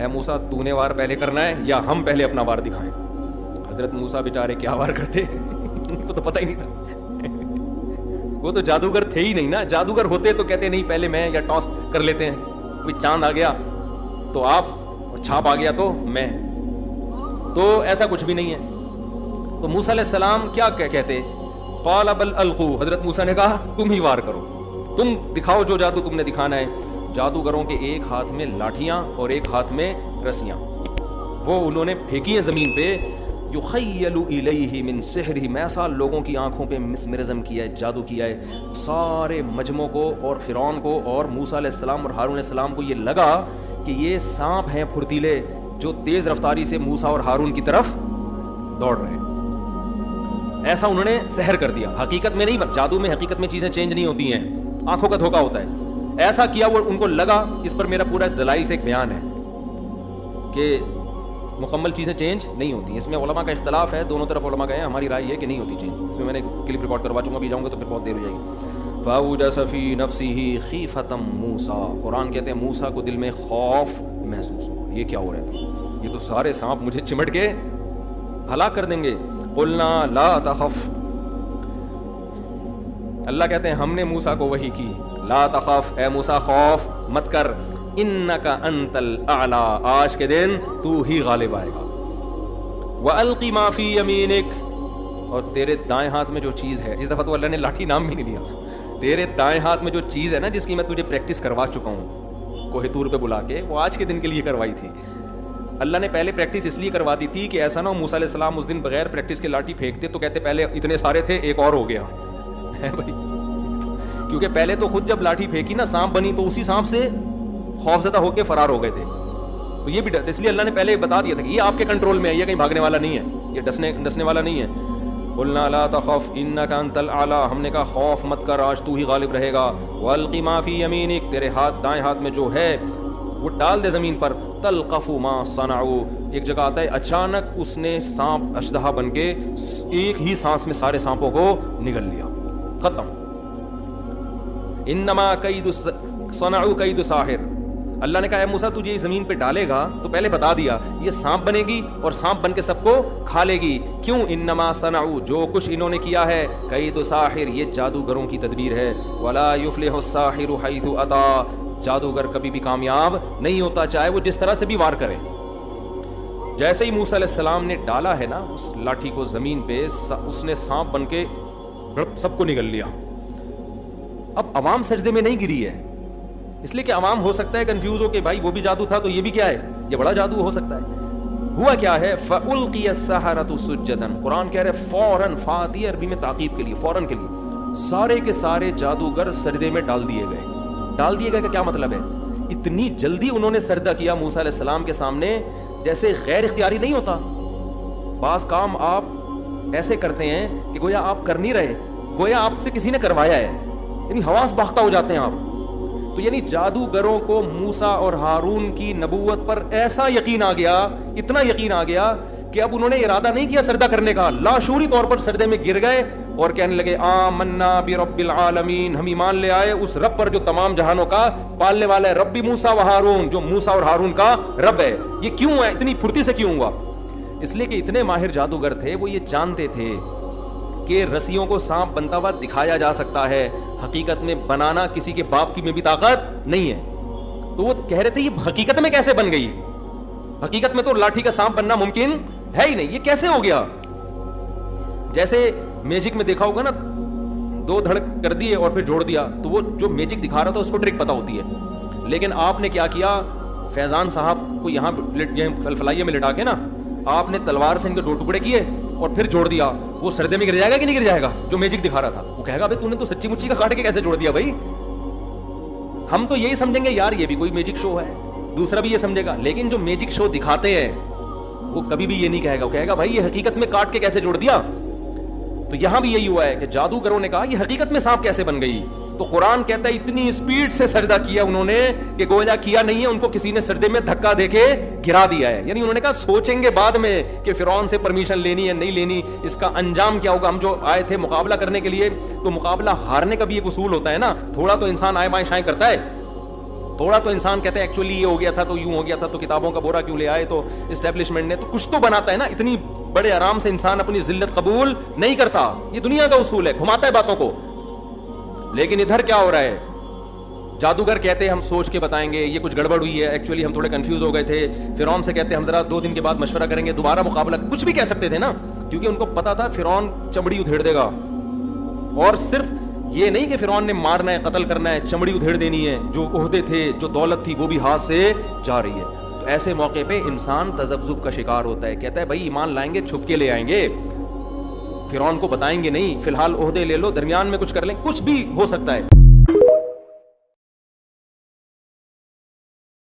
اے موسیٰ تو نے وار پہلے کرنا ہے یا ہم پہلے اپنا وار دکھائیں؟ حضرت موسیٰ بیچارے کیا وار کرتے، ان کو تو پتہ ہی نہیں تھا، وہ تو جادوگر تھے ہی نہیں نا. جادوگر ہوتے تو کہتے نہیں پہلے میں یا ٹاس کر لیتے ہیں، کوئی چاند آ گیا تو آپ اور چھاپ آ گیا تو میں. تو ایسا کچھ بھی نہیں ہے. تو موسیٰ علیہ السلام کیا کہتے؟ قال بل القوا، حضرت موسیٰ نے کہا تم ہی وار کرو، تم دکھاؤ جو جادو تم نے دکھانا ہے. جادوگروں کے ایک ہاتھ میں لاٹھیاں اور ایک ہاتھ میں رسیاں، وہ انہوں نے پھینکی ہیں زمین پہ. یخیل الیہ من سحرہ، ایسا لوگوں کی آنکھوں پہ مسمرزم کیا ہے، جادو کیا ہے. سارے مجموعوں کو اور فرعون کو اور موسیٰ علیہ السلام اور ہارون علیہ السلام کو یہ لگا کہ یہ سانپ ہیں پھرتیلے جو تیز رفتاری سے موسیٰ اور ہارون کی طرف دوڑ رہے ہیں. ایسا انہوں نے سحر کر دیا. حقیقت میں نہیں، جادو میں حقیقت میں چیزیں چینج نہیں ہوتی ہیں، آنکھوں کا دھوکہ ہوتا ہے. ایسا کیا وہ ان کو لگا. اس پر میرا پورا دلائل سے ایک بیان ہے کہ مکمل چیزیں چینج نہیں ہوتی. اس میں علماء کا اختلاف ہے، دونوں طرف علماء گئے ہیں. ہماری رائے ہے کہ نہیں ہوتی چینج. اس میں نے کلپ ریکارڈ کروا چکا، بھی جاؤں گا تو پھر بہت دیر ہو جائے گی. فَأَوْجَسَ فِي نَفْسِهِ خِيفَةً مُوسَىٰ، قرآن کہتے ہیں موسیٰ کو دل میں خوف محسوس ہوا. یہ کیا ہو رہا ہے؟ یہ تو سارے سانپ مجھے چمٹ کے ہلاک کر دیں گے. قُلْنَا لَا تَخَفْ، اللہ کہتے ہیں ہم نے موسیٰ کو وحی کی، لا تخف، اے موسیٰ خوف مت کر، انک انت الاعلی، آج کے دن تو ہی غالب آئے گا. وَأَلْقِ مَا فِي يَمِينِكَ، اور تیرے دائیں ہاتھ میں جو چیز ہے، اس دفعہ تو اللہ نے لاٹھی نام بھی نہیں لیا، تیرے دائیں ہاتھ میں جو چیز ہے نا جس کی میں تجھے پریکٹس کروا چکا ہوں کوہ طور پہ بلا کے، وہ آج کے دن کے لیے کروائی تھی. اللہ نے پہلے پریکٹس اس لیے کروا دی تھی کہ ایسا نہ ہو موسیٰ علیہ السلام اس دن بغیر پریکٹس کے لاٹھی پھینکتے تو کہتے پہلے اتنے سارے تھے ایک اور ہو گیا ہے بھائی. کیونکہ پہلے تو خود جب لاٹھی پھینکی نا سانپ بنی تو اسی سانپ سے خوفزدہ ہو کے فرار ہو گئے تھے. تو یہ بھی ڈر، اس لیے اللہ نے پہلے بتا دیا تھا کہ یہ آپ کے کنٹرول میں ہے، یہ کہیں بھاگنے والا نہیں ہے، یہ ڈسنے والا نہیں ہے. قلنا لا تخف انک انت الاعلی، ہم نے کہا خوف مت کر، آج تو ہی غالب رہے گا. والق ما فی یمینک، تیرے ہاتھ دائیں ہاتھ میں جو ہے وہ ڈال دے زمین پر. تلقف ما صنعوا، ایک جگہ آتا ہے اچانک اس نے سانپ اشدہا بن کے ایک ہی سانس میں سارے سانپوں کو نگل لیا، ختم. انما کید صنعوا کید ساحر، اللہ نے کہا اے موسیٰ تجھے زمین پہ ڈالے گا تو پہلے بتا دیا یہ سانپ بنے گی اور سانپ بن کے سب کو کھا لے گی. کیوں؟ انما صنعوا، جو کچھ انہوں نے کیا ہے، کید ساحر، یہ جادوگروں کی تدبیر ہے. ولا یفلح الساحر حیث اتی، جادوگر کبھی بھی کامیاب نہیں ہوتا چاہے وہ جس طرح سے بھی وار کرے. جیسے ہی موسیٰ علیہ السلام نے ڈالا ہے نا اس لاٹھی کو زمین پہ، اس نے سانپ بن کے سب کو نگل لیا. اب عوام سجدے میں نہیں گری ہے، اس لیے کہ عوام ہو سکتا ہے کنفیوز ہو کہ بھائی وہ بھی جادو تھا تو یہ بھی کیا ہے، یہ بڑا جادو ہو سکتا ہے. ہوا کیا ہے، فَأُلْقِيَ السَّحَرَةُ سُجَّدًا، قرآن کہہ رہے فوراً، فاتی عربی میں تعقیب کے لیے، فوراً کے لیے سارے کے سارے جادوگر سجدے میں ڈال دیے گئے. ڈال دیے گئے کا کیا مطلب ہے؟ اتنی جلدی انہوں نے سجدہ کیا موسیٰ علیہ السلام کے سامنے جیسے غیر اختیاری نہیں ہوتا. بعض کام آپ ایسے کرتے ہیں کہ گویا آپ کر نہیں رہے، گویا آپ سے کسی نے کروایا ہے، یعنی حواس باختہ ہو جاتے ہیں آپ. تو یعنی جادوگروں کو موسیٰ اور ہارون کی نبوت پر ایسا یقین آ گیا، اتنا یقین آ گیا کہ اب انہوں نے ارادہ نہیں کیا سجدہ کرنے کا، لاشعوری طور پر سجدے میں گر گئے اور کہنے لگے آمنا برب العالمین، ہم ایمان لے آئے اس رب پر جو تمام جہانوں کا پالنے والا ہے، رب موسیٰ و ہارون، جو موسیٰ اور ہارون کا رب ہے. یہ کیوں ہے، اتنی پھرتی سے کیوں ہوا؟ اس لیے کہ اتنے ماہر جادوگر تھے، وہ یہ جانتے تھے کہ رسیوں کو سانپ بنتا ہوا دکھایا جا سکتا ہے، حقیقت میں بنانا کسی کے باپ کی میں بھی طاقت نہیں ہے. تو وہ کہہ رہے تھے یہ حقیقت میں کیسے بن گئی، حقیقت میں تو لاٹھی کا سانپ بننا ممکن ہے ہی نہیں، یہ کیسے ہو گیا؟ جیسے میجک میں دیکھا ہوگا نا، دو دھڑک کر دیے اور پھر جوڑ دیا، تو وہ جو میجک دکھا رہا تھا اس کو ٹرک پتا ہوتی ہے. لیکن آپ نے کیا کیا، فیضان صاحب کو یہاں فلائیے میں لٹا کے نا آپ نے تلوار سے ان کے دو ٹکڑے کیے اور پھر جوڑ دیا. وہ سردے میں گر جائے گا کہ نہیں گر جائے گا؟ جو میجک دکھا رہا تھا وہ کہے گا بھائی تو نے تو سچی مچی کا کاٹ کے کیسے جوڑ دیا بھائی. ہم تو یہی سمجھیں گے یار یہ بھی کوئی میجک شو ہے، دوسرا بھی یہ سمجھے گا. لیکن جو میجک شو دکھاتے ہیں وہ کبھی بھی یہ نہیں کہے گا، وہ کہے گا بھائی یہ حقیقت میں کاٹ کے کیسے جوڑ دیا. تو یہاں بھی یہی ہوا ہے کہ جادوگروں نے کہا یہ حقیقت میں سانپ کیسے بن گئی. تو قرآن کہتا ہے اتنی اسپیڈ سے سجدہ کیا انہوں نے کہ گویا کیا نہیں ہے، ان کو کسی نے سجدے میں دھکا دے کے گرا دیا ہے. یعنی انہوں نے کہا سوچیں گے بعد میں کہ فرعون سے پرمیشن لینی ہے نہیں لینی، اس کا انجام کیا ہوگا. ہم جو آئے تھے مقابلہ کرنے کے لیے، تو مقابلہ ہارنے کا بھی ایک اصول ہوتا ہے نا، تھوڑا تو انسان آئے بائیں شائیں کرتا ہے. تھوڑا تو انسان کہتے ہیں ایکچولی یہ ہو گیا تھا تو یوں ہو گیا تھا تو کتابوں کا بورا کیوں لے آئے تو اسٹیبلشمنٹ نے, تو کچھ تو بناتا ہے نا. اتنی بڑے آرام سے انسان اپنی ذلت قبول نہیں کرتا, یہ دنیا کا اصول ہے, گھماتا ہے باتوں کو. لیکن ادھر کیا ہو رہا ہے, جادوگر کہتے ہیں ہم سوچ کے بتائیں گے, یہ کچھ گڑبڑ ہوئی ہے, ایکچولی ہم تھوڑے کنفیوز ہو گئے تھے. فرعون سے کہتے ہیں ہم ذرا 2 دن کے بعد مشورہ کریں گے, دوبارہ مقابلہ, کچھ بھی کہہ سکتے تھے نا, کیونکہ ان کو پتا تھا فرعون چمڑی ادھیڑ دے گا. اور صرف یہ نہیں کہ فرعون نے مارنا ہے, قتل کرنا ہے, چمڑی ادھیڑ دینی ہے, جو عہدے تھے, جو دولت تھی, وہ بھی ہاتھ سے جا رہی ہے. تو ایسے موقع پہ انسان تذبذب کا شکار ہوتا ہے, کہتا ہے بھائی ایمان لائیں گے چھپ کے لے آئیں گے, فرعون کو بتائیں گے نہیں, فی الحال عہدے لے لو, درمیان میں کچھ کر لیں, کچھ بھی ہو سکتا ہے.